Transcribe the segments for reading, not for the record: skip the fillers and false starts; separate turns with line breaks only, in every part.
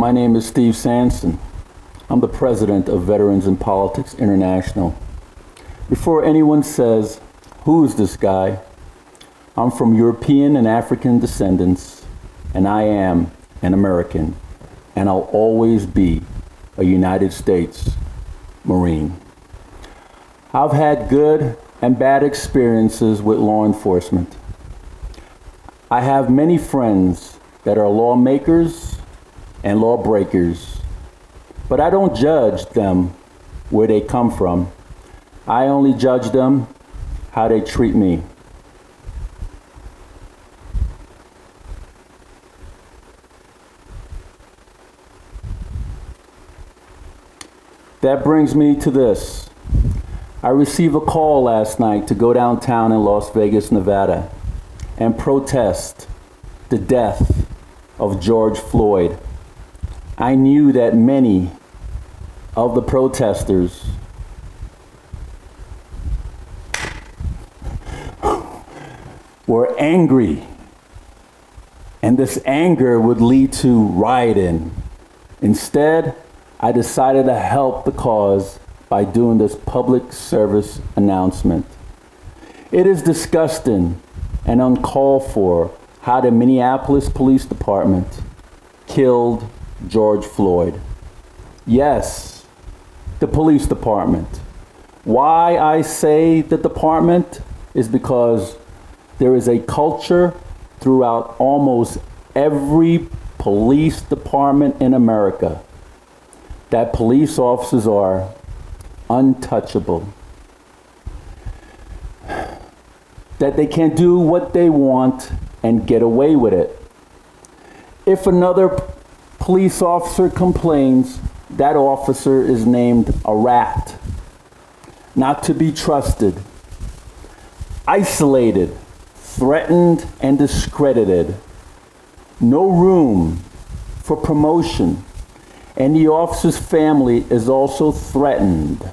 My name is Steve Sanson. I'm the president of Veterans in Politics International. Before anyone says, who is this guy? I'm from European and African descendants, and I am an American, and I'll always be a United States Marine. I've had good and bad experiences with law enforcement. I have many friends that are lawmakers and lawbreakers, but I don't judge them where they come from. I only judge them how they treat me. That brings me to this. I received a call last night to go downtown in Las Vegas, Nevada, and protest the death of George Floyd. I knew that many of the protesters were angry, and this anger would lead to rioting. Instead, I decided to help the cause by doing this public service announcement. It is disgusting and uncalled for how the Minneapolis Police Department killed George Floyd. Yes, the police department. Why I say the department is because there is a culture throughout almost every police department in America that police officers are untouchable. That they can do what they want and get away with it. If another police officer complains, that officer is named a rat, not to be trusted, isolated, threatened, and discredited. No room for promotion. And the officer's family is also threatened.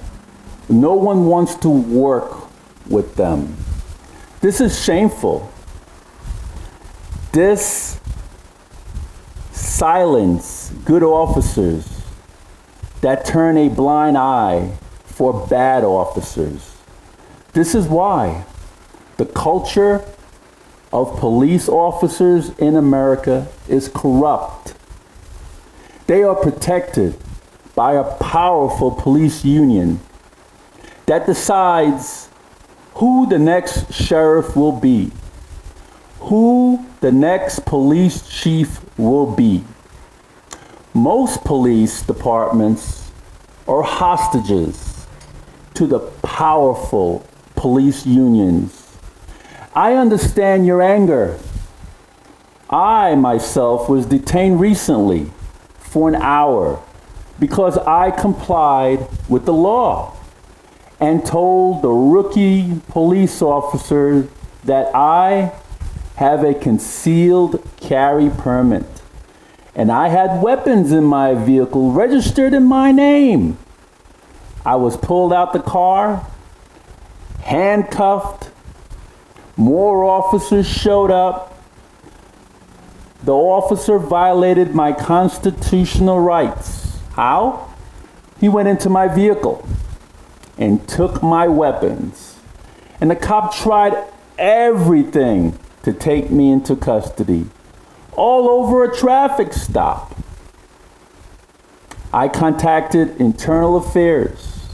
No one wants to work with them. This is shameful. This silence good officers that turn a blind eye for bad officers. This is why the culture of police officers in America is corrupt. They are protected by a powerful police union that decides who the next sheriff will be, who the next police chief will be. Most police departments are hostages to the powerful police unions. I understand your anger. I myself was detained recently for an hour because I complied with the law and told the rookie police officer that I have a concealed carry permit and I had weapons in my vehicle registered in my name. I was pulled out the car, handcuffed, more officers showed up. The officer violated my constitutional rights. How? He went into my vehicle and took my weapons. And the cop tried everything to take me into custody, all over a traffic stop. I contacted Internal Affairs,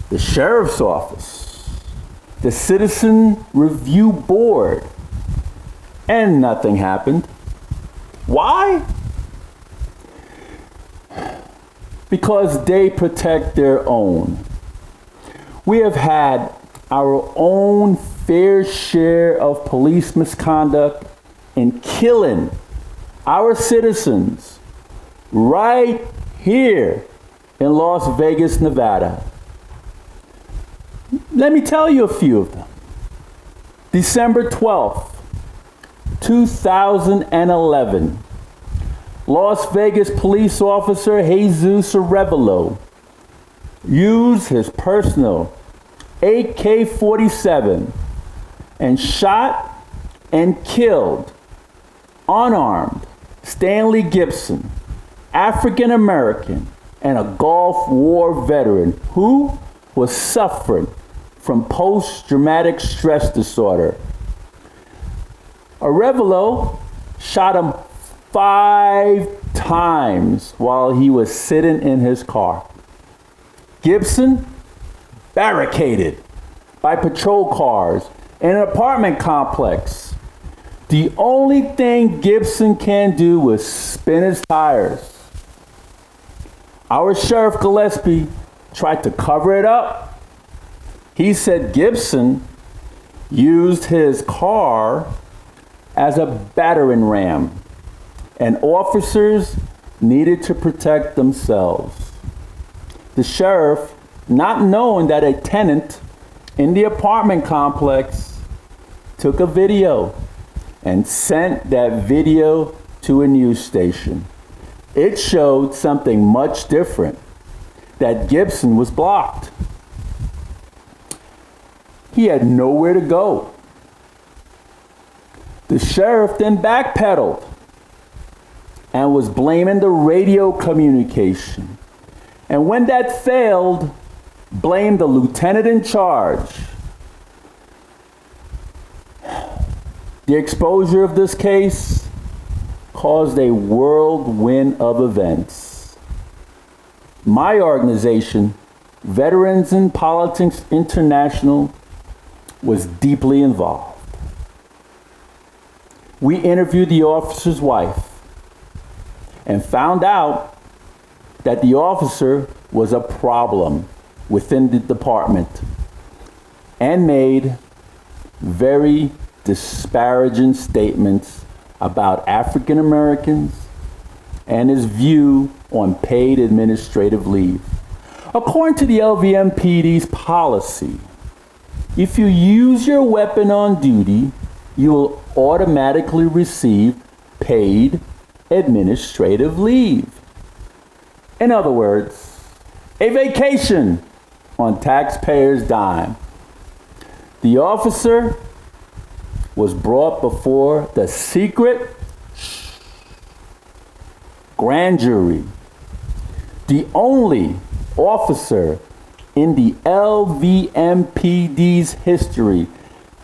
the Sheriff's Office, the Citizen Review Board, and nothing happened. Why? Because they protect their own. We have had our own fair share of police misconduct in killing our citizens right here in Las Vegas, Nevada. Let me tell you a few of them. December 12th, 2011, Las Vegas police officer Jesus Arevalo used his personal AK-47 and shot and killed unarmed Stanley Gibson African American and a Gulf War veteran who was suffering from post-traumatic stress disorder. Arevalo shot him 5 times while he was sitting in his car. Gibson barricaded by patrol cars in an apartment complex. The only thing Gibson can do is spin his tires. Our Sheriff Gillespie tried to cover it up. He said Gibson used his car as a battering ram, and officers needed to protect themselves. The sheriff, not knowing that a tenant in the apartment complex, took a video and sent that video to a news station. It showed something much different, that Gibson was blocked. He had nowhere to go. The sheriff then backpedaled and was blaming the radio communication. And when that failed, blamed the lieutenant in charge. The exposure of this case caused a whirlwind of events. My organization, Veterans in Politics International, was deeply involved. We interviewed the officer's wife and found out that the officer was a problem within the department and made very disparaging statements about African Americans and his view on paid administrative leave. According to the LVMPD's policy, if you use your weapon on duty, you will automatically receive paid administrative leave. In other words, a vacation on taxpayers' dime. The officer was brought before the secret grand jury. The only officer in the LVMPD's history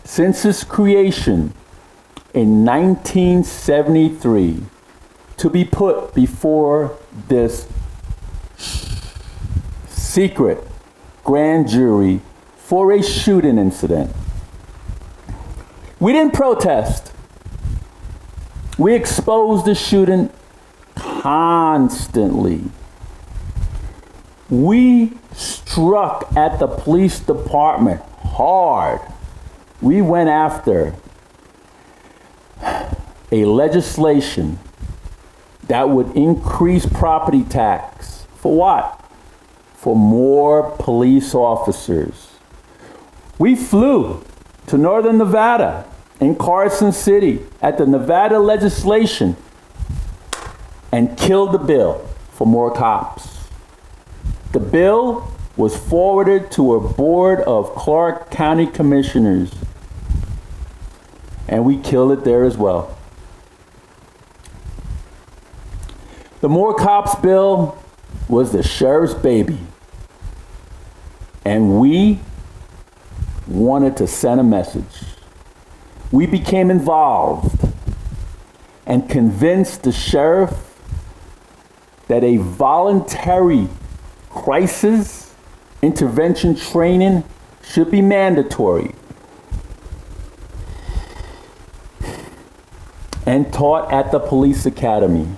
since its creation in 1973 to be put before this secret grand jury for a shooting incident. We didn't protest. We exposed the shooting constantly. We struck at the police department hard. We went after a legislation that would increase property tax. For what? For more police officers. We flew to northern Nevada in Carson City at the Nevada legislation and killed the bill for more cops. The bill was forwarded to a board of Clark County Commissioners, and we killed it there as well. The More Cops bill was the sheriff's baby, and we wanted to send a message. We became involved and convinced the sheriff that a voluntary crisis intervention training should be mandatory and taught at the police academy.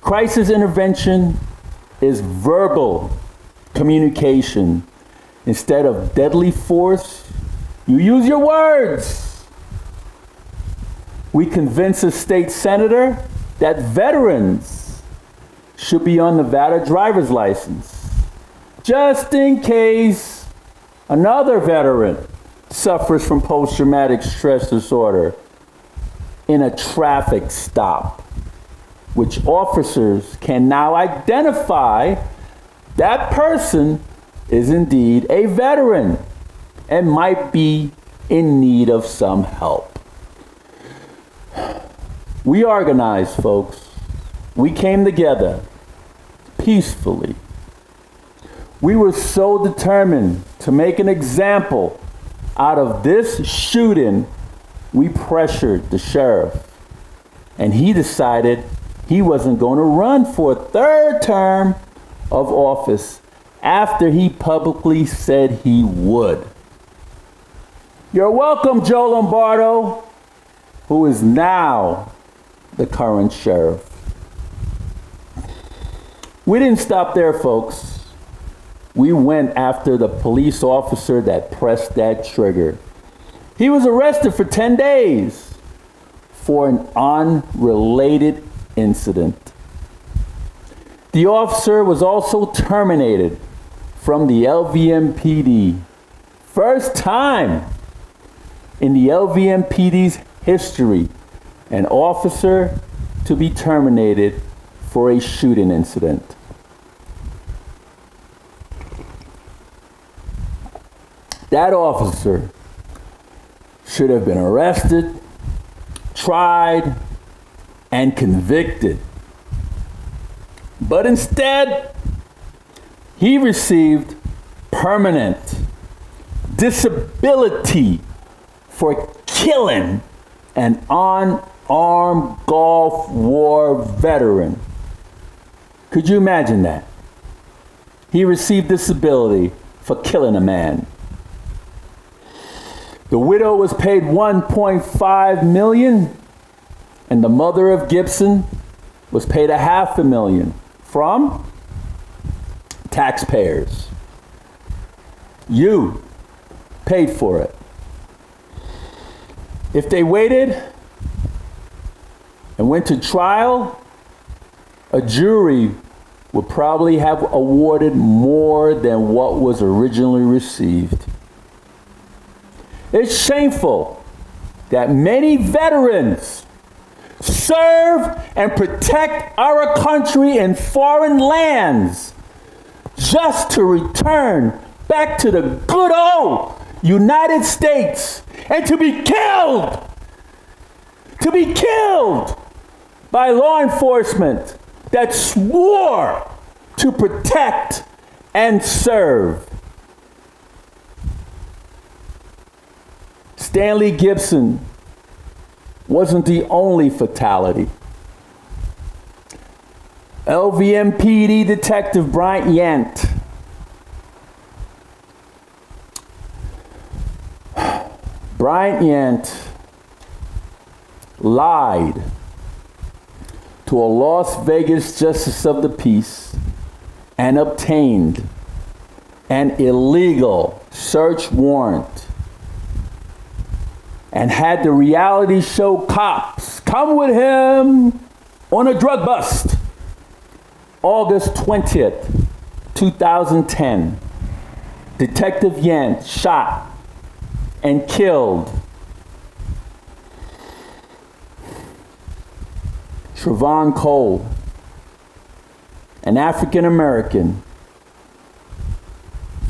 Crisis intervention is verbal communication. Instead of deadly force, you use your words. We convinced a state senator that veterans should be on Nevada driver's license, just in case another veteran suffers from post-traumatic stress disorder in a traffic stop, which officers can now identify that person is indeed a veteran and might be in need of some help. We organized, folks. we came together peacefully. We were so determined to make an example out of this shooting, we pressured the sheriff. And he decided he wasn't going to run for a third term of office after he publicly said he would. You're welcome, Joe Lombardo, who is now the current sheriff. We didn't stop there, folks. We went after the police officer that pressed that trigger. He was arrested for 10 days for an unrelated incident. The officer was also terminated from the LVMPD. First time in the LVMPD's history, an officer to be terminated for a shooting incident. That officer should have been arrested, tried, and convicted. But instead, he received permanent disability for killing an unarmed Gulf War veteran. Could you imagine that? He received disability for killing a man. The widow was paid $1.5 million, and the mother of Gibson was paid $500,000 from taxpayers. You paid for it. If they waited and went to trial, a jury would probably have awarded more than what was originally received. It's shameful that many veterans serve and protect our country in foreign lands just to return back to the good old United States and to be killed by law enforcement that swore to protect and serve. Stanley Gibson wasn't the only fatality. LVMPD Detective Bryant Yant lied to a Las Vegas justice of the peace and obtained an illegal search warrant and had the reality show cops come with him on a drug bust. August 20th, 2010, Detective Yant shot and killed Trevon Cole, an African American,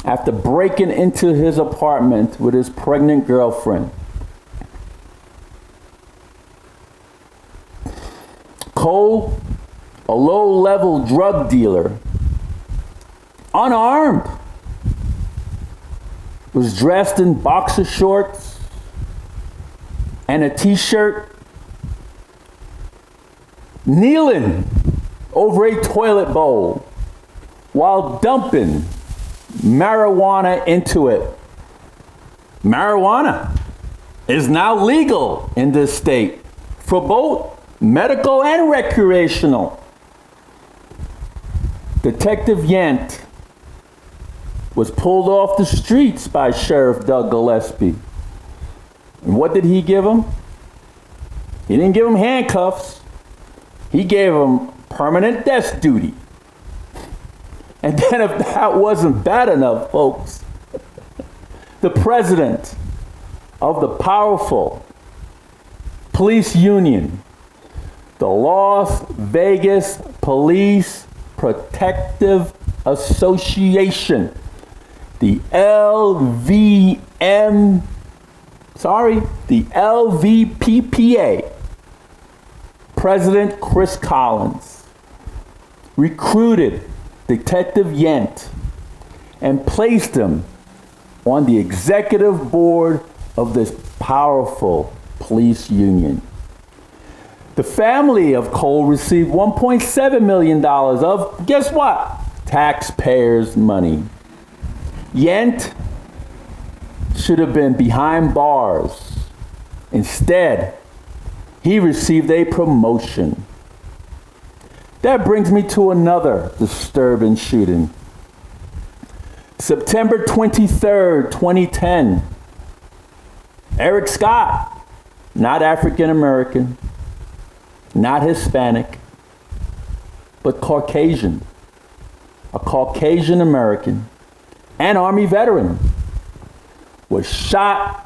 after breaking into his apartment with his pregnant girlfriend. Cole, a low-level drug dealer, unarmed, was dressed in boxer shorts and a t-shirt, kneeling over a toilet bowl while dumping marijuana into it. Marijuana is now legal in this state for both medical and recreational. Detective Yant was pulled off the streets by Sheriff Doug Gillespie. And what did he give him? He didn't give him handcuffs. He gave him permanent desk duty. And then if that wasn't bad enough, folks, the president of the powerful police union, the Las Vegas Police Protective Association, the LVPPA, President Chris Collins recruited Detective Yent and placed him on the executive board of this powerful police union. The family of Cole received $1.7 million of, guess what? Taxpayers' money. Yent should have been behind bars. Instead, he received a promotion. That brings me to another disturbing shooting. September 23rd, 2010. Eric Scott, not African American, not Hispanic, but Caucasian. A Caucasian American, an Army veteran, was shot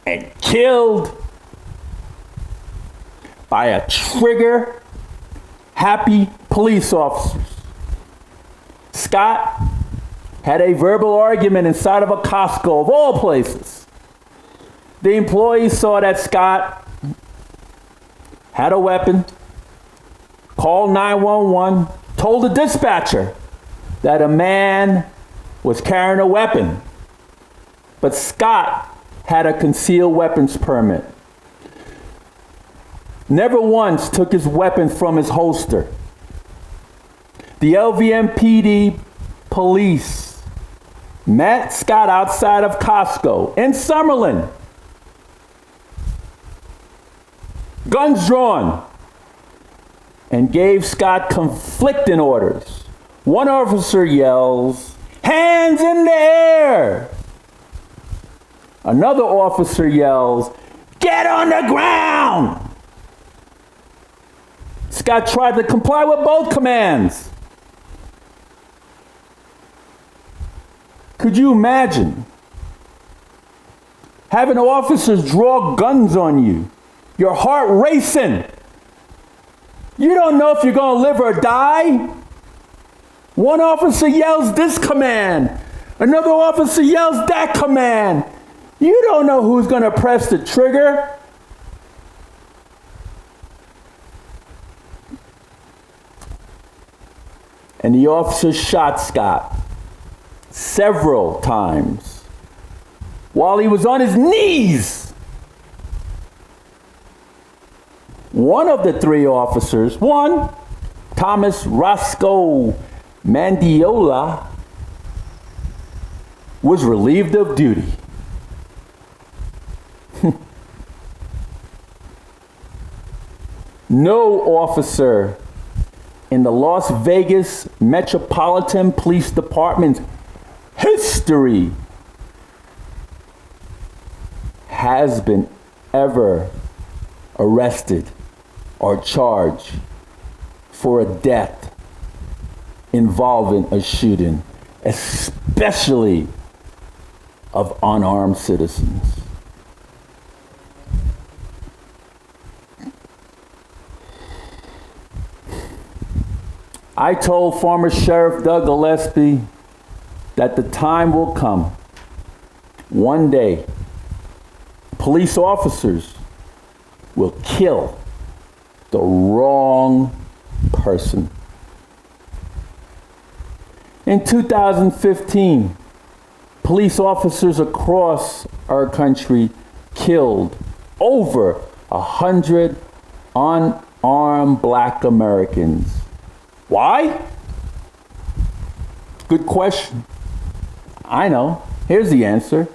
and killed by a trigger-happy police officer. Scott had a verbal argument inside of a Costco, of all places. The employees saw that Scott had a weapon, called 911, told the dispatcher that a man was carrying a weapon, but Scott had a concealed weapons permit. Never once took his weapon from his holster. The LVMPD police met Scott outside of Costco in Summerlin. Guns drawn, and gave Scott conflicting orders. One officer yells, "Hands in the air!" Another officer yells, "Get on the ground!" Scott tried to comply with both commands. Could you imagine having officers draw guns on you, your heart racing? You don't know if you're going to live or die. One officer yells this command, another officer yells that command. You don't know who's going to press the trigger. And the officer shot Scott several times while he was on his knees. One of the three officers, Thomas Roscoe Mandiola, was relieved of duty. No officer in the Las Vegas Metropolitan Police Department's history has been ever arrested or charged for a death involving a shooting, especially of unarmed citizens. I told former Sheriff Doug Gillespie that the time will come, one day, police officers will kill the wrong person. In 2015, police officers across our country killed over 100 unarmed Black Americans. Why? Good question. I know. Here's the answer.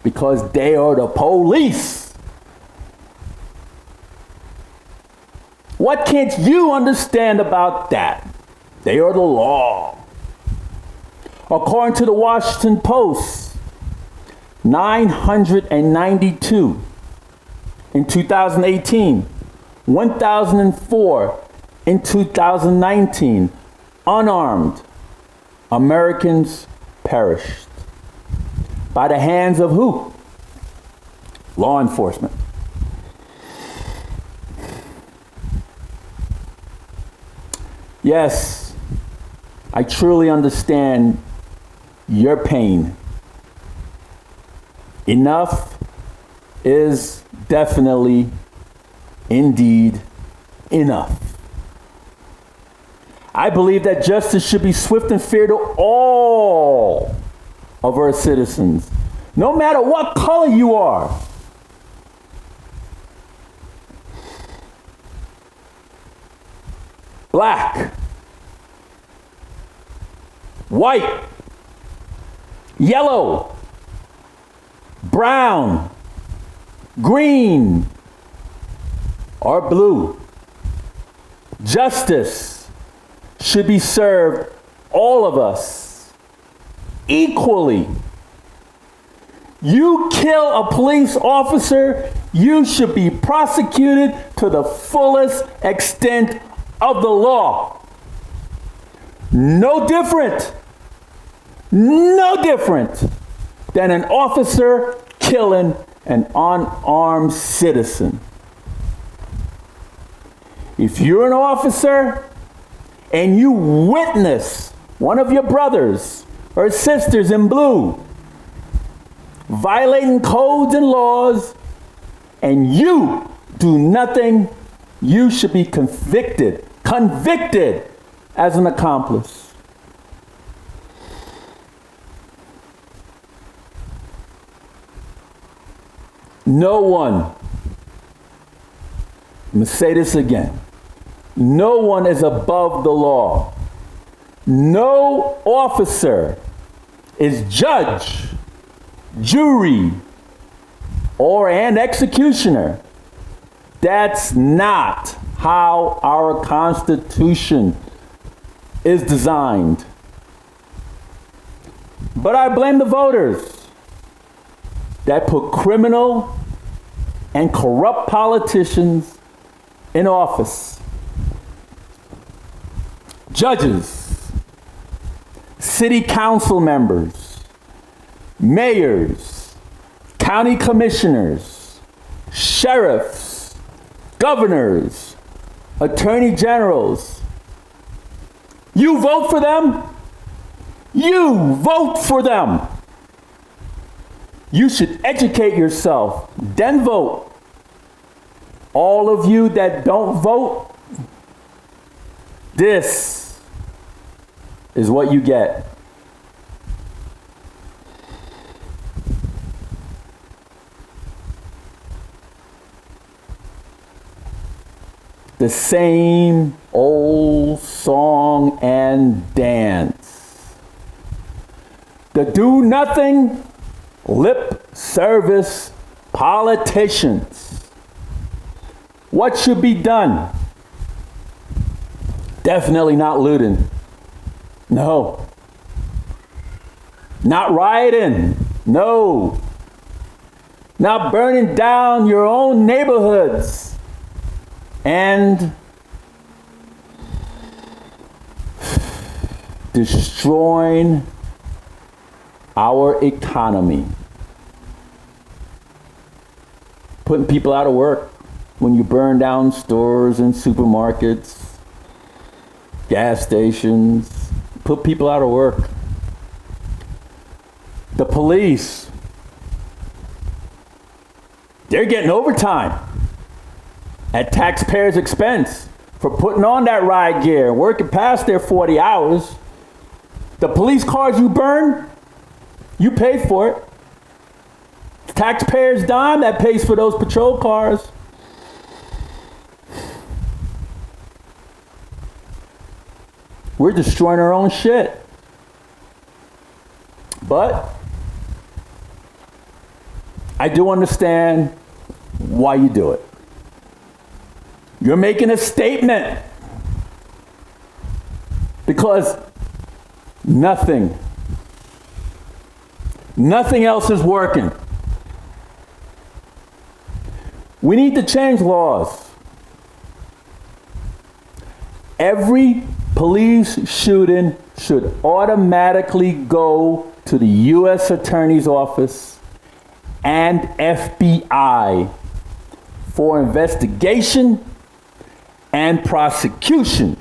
Because they are the police. What can't you understand about that? They are the law. According to the Washington Post, 992 in 2018, 1,004 in 2019, unarmed Americans perished. By the hands of who? Law enforcement. Yes, I truly understand your pain. Enough is definitely, indeed, enough. I believe that justice should be swift and fair to all of our citizens, no matter what color you are. Black, white, yellow, brown, green, or blue. Justice should be served all of us equally. You kill a police officer, you should be prosecuted to the fullest extent of the law. No different than an officer killing an unarmed citizen. If you're an officer and you witness one of your brothers or sisters in blue violating codes and laws, and you do nothing, you should be convicted as an accomplice. No one, I'm going to say this again, no one is above the law. No officer is judge, jury, or an executioner. That's not how our Constitution is designed. But I blame the voters that put criminal and corrupt politicians in office. Judges, city council members, mayors, county commissioners, sheriffs, governors, attorney generals. You vote for them. You vote for them. You should educate yourself, then vote. All of you that don't vote, this is what you get. The same old song and dance. The do nothing, lip service politicians. What should be done? Definitely not looting. No. Not rioting. No. Not burning down your own neighborhoods. And destroying our economy. Putting people out of work when you burn down stores and supermarkets, gas stations, put people out of work. The police, they're getting overtime at taxpayers' expense for putting on that riot gear and working past their 40 hours. The police cars you burn, you pay for it. Taxpayers' dime that pays for those patrol cars. We're destroying our own shit. But I do understand why you do it. You're making a statement because nothing else is working. We need to change laws. Every police shooting should automatically go to the U.S. Attorney's Office and FBI for investigation and prosecution.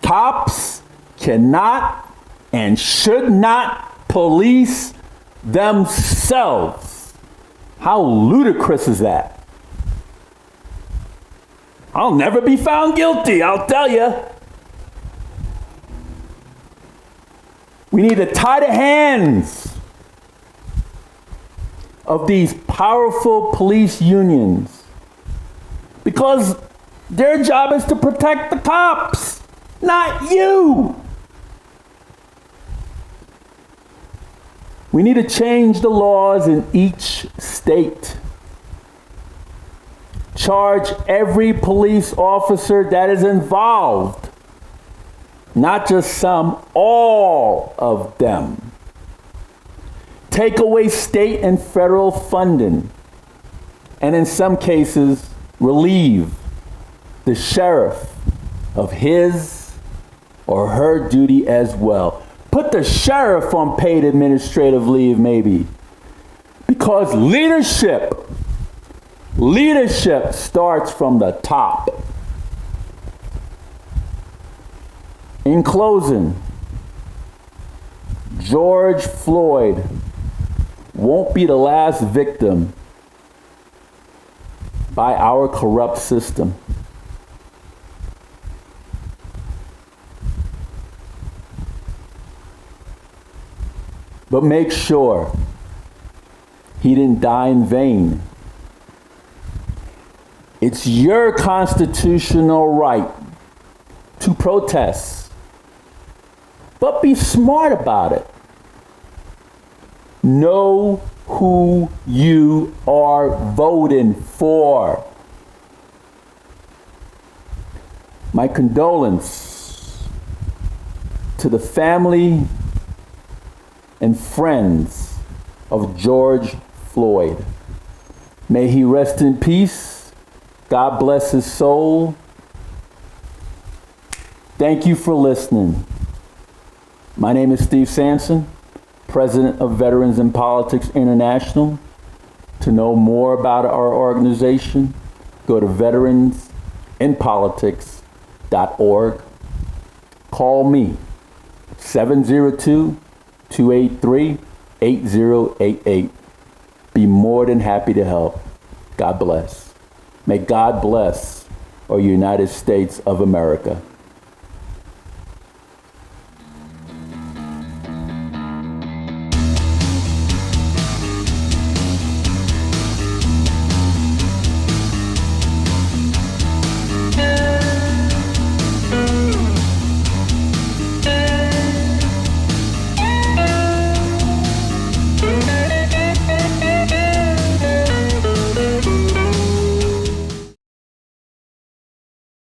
Cops cannot and should not police themselves. How ludicrous is that? I'll never be found guilty, I'll tell you. We need to tie the hands of these powerful police unions, because their job is to protect the cops, not you. We need to change the laws in each state. Charge every police officer that is involved, not just some, all of them. Take away state and federal funding, and in some cases, relieve the sheriff of his or her duty as well. Put the sheriff on paid administrative leave, maybe. Because leadership starts from the top. In closing, George Floyd won't be the last victim by our corrupt system. But make sure he didn't die in vain. It's your constitutional right to protest, but be smart about it. Know who you are voting for. My condolence to the family and friends of George Floyd. May he rest in peace. God bless his soul. Thank you for listening. My name is Steve Sanson, President of Veterans in Politics International. To know more about our organization, go to veteransinpolitics.org. Call me, 702-283-8088. Be more than happy to help. God bless. May God bless our United States of America.